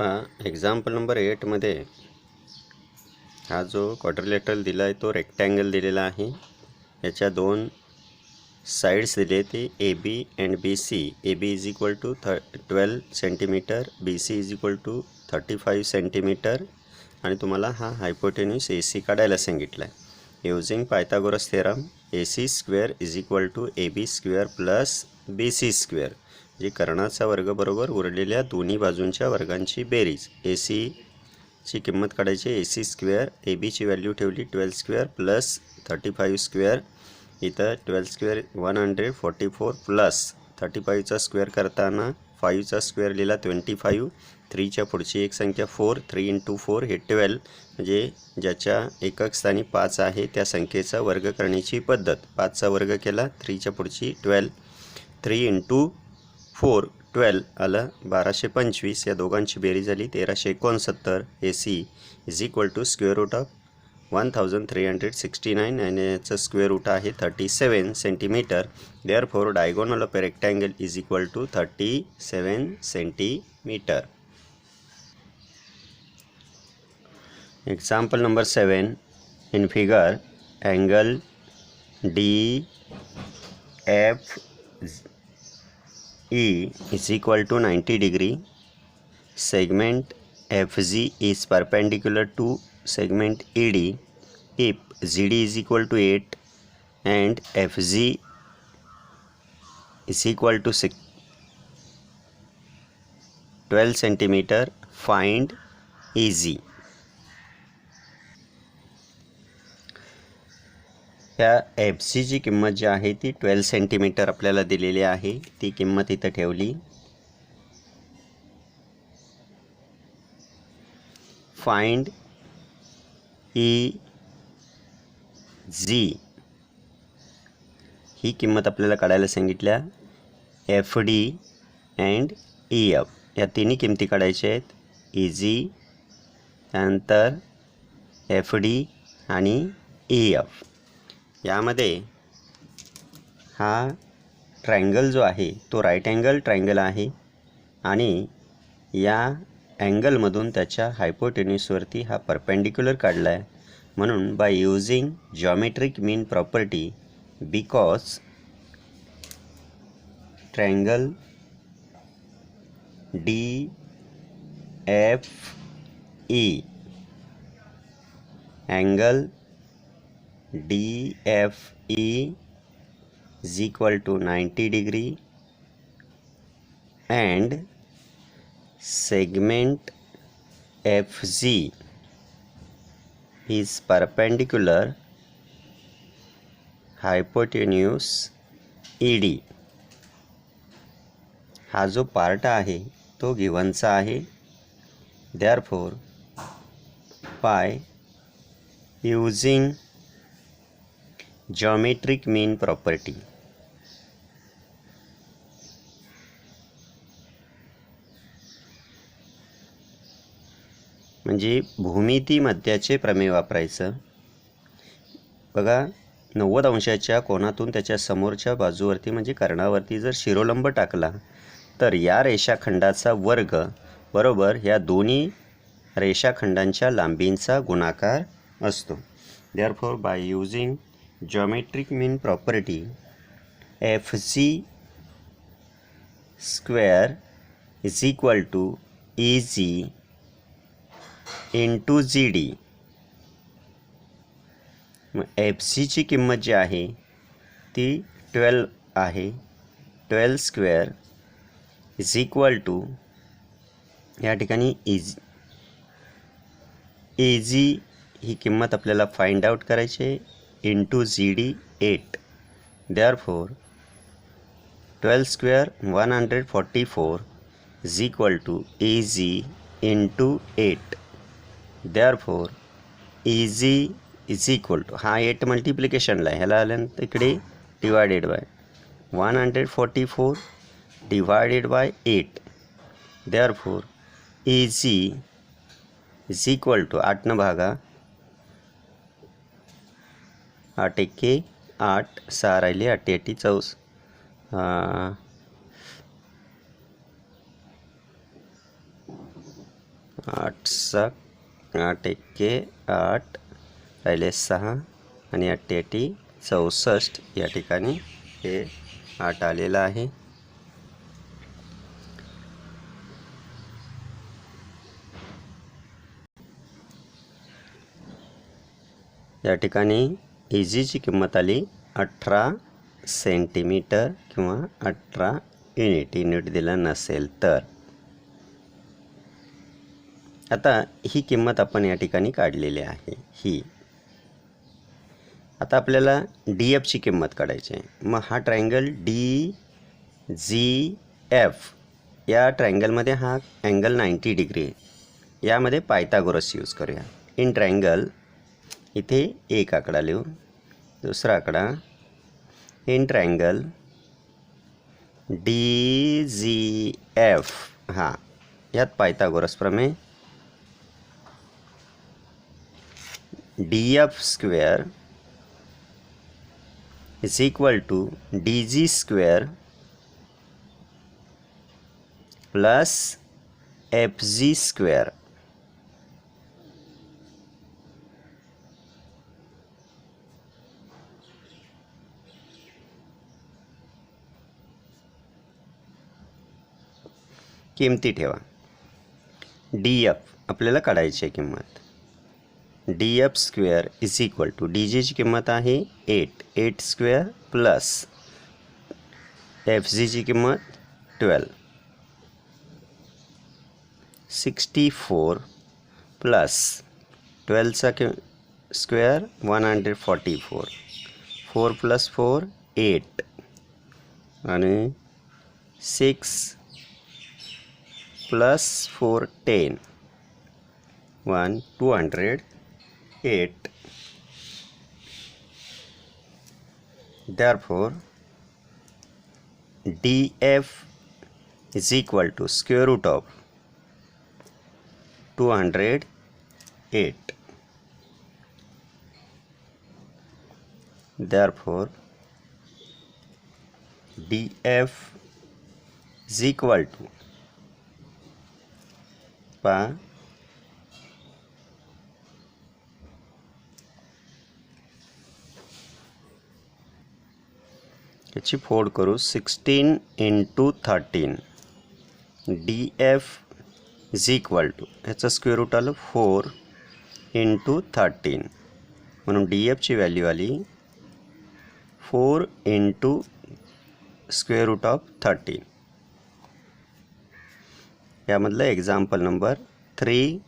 Example number 8मध्ये हा जो quadrilateral दिला आहे तो रेक्टँगल दिलेला आहे. याच्या दोन साइड्स दिले ते A B and B C. A B is equal to 12 centimetre, B C is equal to 35 centimetre आणि तुम्हाला हा हायपोटेन्यूस ए सी काढायला सांगितला आहे. Using Pythagoras theorem A C square is equal to A B square plus B C square, जी कर्णाचा वर्ग बरोबर उरलेल्या दोन्ही बाजूंच्या वर्गांची बेरीज. ए सी ची किंमत काढायची. ए सी स्क्वेअर, ए बीची व्हॅल्यू ठेवली 12 स्क्वेअर प्लस 35 स्क्वेअर. इथं 12 स्क्वेअर 144 प्लस 35चा स्क्वेअर करताना 5चा स्क्वेअर लिहिला 25. 3च्या पुढची एक संख्या 4, 3 इंटू 4 हे 12, म्हणजे ज्याच्या एकक स्थानी 5 आहे त्या संख्येचा वर्ग करण्याची पद्धत. 5चा वर्ग केला, 3च्या पुढची 12, 3 इंटू 4 12 आलं 1225. या दोघांची बेरीज झाली 1369. A C is equal to square root of 1369 आणि याचं स्क्वेअर रूट आहे 37 centimetre. Therefore diagonal of a rectangle is equal to 37 centimetre. Example number 7. In figure, angle DFE is equal to 90 degree. Segment FG is perpendicular to segment ED. If ZD is equal to 8 and FG is equal to 12 centimeter, find EG. या F सीची किंमत जी आहे ती 12 centimetre आपल्याला दिलेली आहे. ती किंमत इथं ठेवली. फाइंड ई जी ही किंमत आपल्याला काढायला सांगितल्या. F D and E F या तिन्ही किमती काढायच्या आहेत. ई जी, त्यानंतर एफ डी आणि ई एफ. यामध्ये हा ट्रायंगल जो आहे तो राईट अँगल ट्रायंगल आहे आणि या अँगलमधून त्याच्या हायपोटेन्यूसवरती हा परपेंडिक्युलर काढला आहे. म्हणून by using geometric mean property, because triangle D F E angle DFE is equal to 90 degree and segment FG is perpendicular hypotenuse ED. हा जो पार्ट आहे तो गिव्हनचा आहे. therefore by using geometric mean property, म्हणजे भूमिती मध्याचे प्रमेय वापरायचं. बघा, 90 अंशाच्या कोनातून त्याच्या समोरच्या बाजूवरती म्हणजे कर्णावरती जर शिरोलंब टाकला तर या रेषाखंडाचा वर्ग बरोबर या दोन्ही रेषाखंडांच्या लांबींचा गुणाकार असतो. Therefore by using geometric mean property, FG square is equal to EG into ZD. FG ची किंमत जी आहे ती 12 आहे. 12 स्क्वेअर इज इक्वल टू या ठिकाणी EG ही किंमत आपल्याला फाइंड आउट करायची आहे. into ZD 8. Therefore 12 square 144 is equal to EG into 8. Therefore EG is equal to हा 8 मल्टिप्लिकेशनला आहे, ह्याला आल्यानंतर इकडे divided by 144 divided by 8. Therefore EG is equal to 8 न भागा 8 एके 8, 6 राहिले 8 8 24. 8 सक 8 एक्के 8 राहिले 6 आणि 8 8 64 या ठिकाणी हे 8 आलेलं आहे. या ठिकाणी इजीची किंमत आली 18 सेंटीमीटर किंवा 18 युनिट दिलं नसेल तर. आता ही किंमत आपण या ठिकाणी काढलेली आहे. ही आता आपल्याला डी एफची किंमत काढायची आहे. मग हा ट्रायंगल डी जी एफ या ट्रायंगलमध्ये हा अँगल 90 डिग्री आहे. यामध्ये पायथागोरस यूज करूया. इन ट्रायंगल इथे एक आकडा लिहू, दुसरा आकडा in triangle D G F. हा यात पायथागोरस प्रमेय D F square is equal to D G square plus F G square. किमती ठेवा. डी एफ आपल्याला काढायची आहे किंमत. D F square is equal to D जीची किंमत आहे 8 स्क्वेअर प्लस एफ जीची किंमत 12 64 प्लस 12चा स्क्वेअर 144 4 प्लस 4 8 आणि 6 plus 4 10 208. Therefore DF is equal to square root of 208. Therefore DF is equal to याची फोड करू. 16 × 13 D F is equal to ह्याचं स्क्वेअर रूट आलं 4 × 13 म्हणून डी एफची व्हॅल्यू आली 4 × स्क्वेअर रूट ऑफ 13. यामधलं example number 3.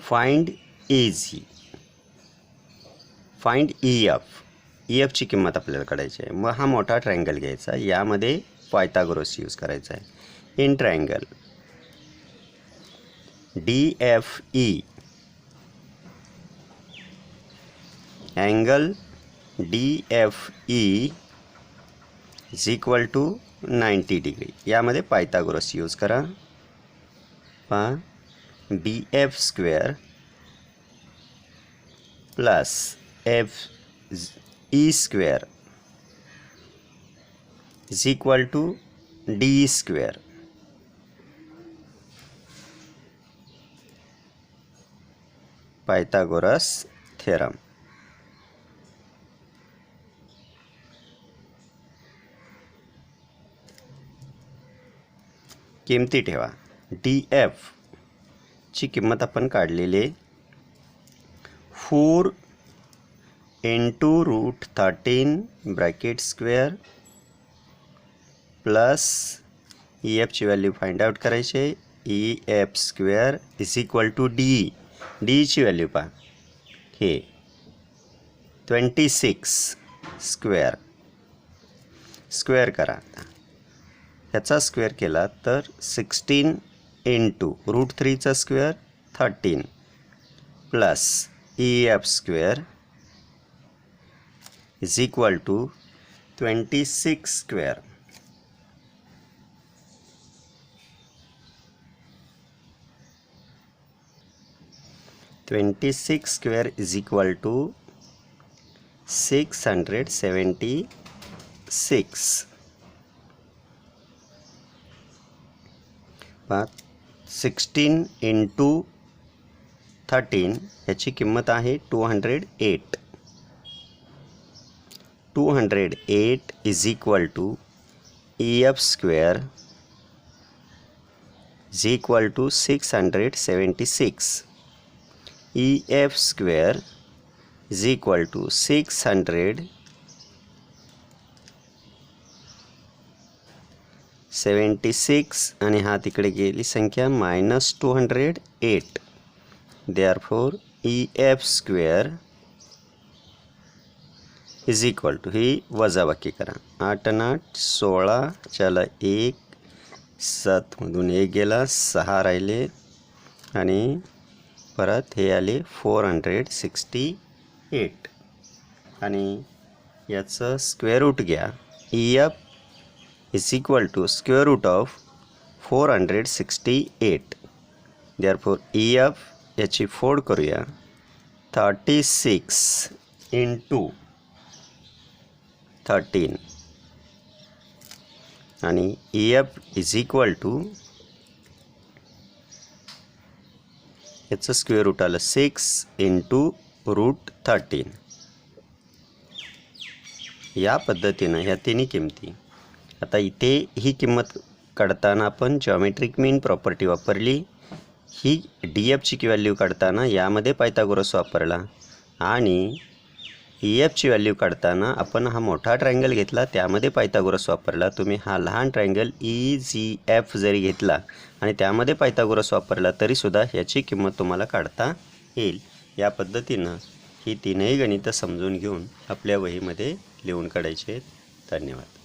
Find EG. Find E F. E एफची किंमत आपल्याला काढायची आहे. मग हा मोठा ट्रायंगल घ्यायचा, यामध्ये पायथागोरस यूज करायचा आहे. In triangle D F E angle D F E is equal to 90 degree. यामध्ये पायथागोरस यूज करा. D F square plus F E square is equal to D square. Pythagoras theorem. किमती ठेवा. D F ची किंमत आपण काढलेली 4 × √13 bracket square plus E एफची value find out करायची. E F square is equal to D. डीची व्हॅल्यू पहा, हे 26 स्क्वेअर. स्क्वेअर करा. ह्याचा स्क्वेअर केला तर 16 × √3चा square 13 plus E F square is equal to 26 square. Square is equal to 676. 16 into 13 याची किंमत आहे 208. 208 is equal to EF square is equal to 676. EF square is equal to 676 आणि हा तिकडे गेली संख्या -208. Therefore EF square is equal to, ही वजाबाकी करा. 8 आणि 8 16, चला 1 7मधून 1 गेला, 6 राहिले आणि परत हे आले 468 आणि याचं स्क्वेअर रूट घ्या. EF is equal to square root of 468. Therefore EF याची फोड करूया. 36 इंटू 13 आणि EF इज इक्वल टू याचं स्क्वेअर रूट आलं 6 इंटू रूट 13. या पद्धतीनं ह्या तिन्ही किमती. आता इथे ही किंमत काढताना आपण जॉमेट्रिक मीन प्रॉपर्टी वापरली. ही DFची व्हॅल्यू काढताना यामध्ये पायथागोरस वापरला आणि EFची व्हॅल्यू काढताना आपण हा मोठा ट्रायंगल घेतला, त्यामध्ये पायथागोरस वापरला. तुम्ही हा लहान ट्रायंगल EGF जरी घेतला आणि त्यामध्ये पायथागोरस वापरला तरीसुद्धा ह्याची किंमत तुम्हाला काढता येईल. या पद्धतीनं ही तीनही गणितं समजून घेऊन आपल्या वहीमध्ये लिहून काढायचे. धन्यवाद.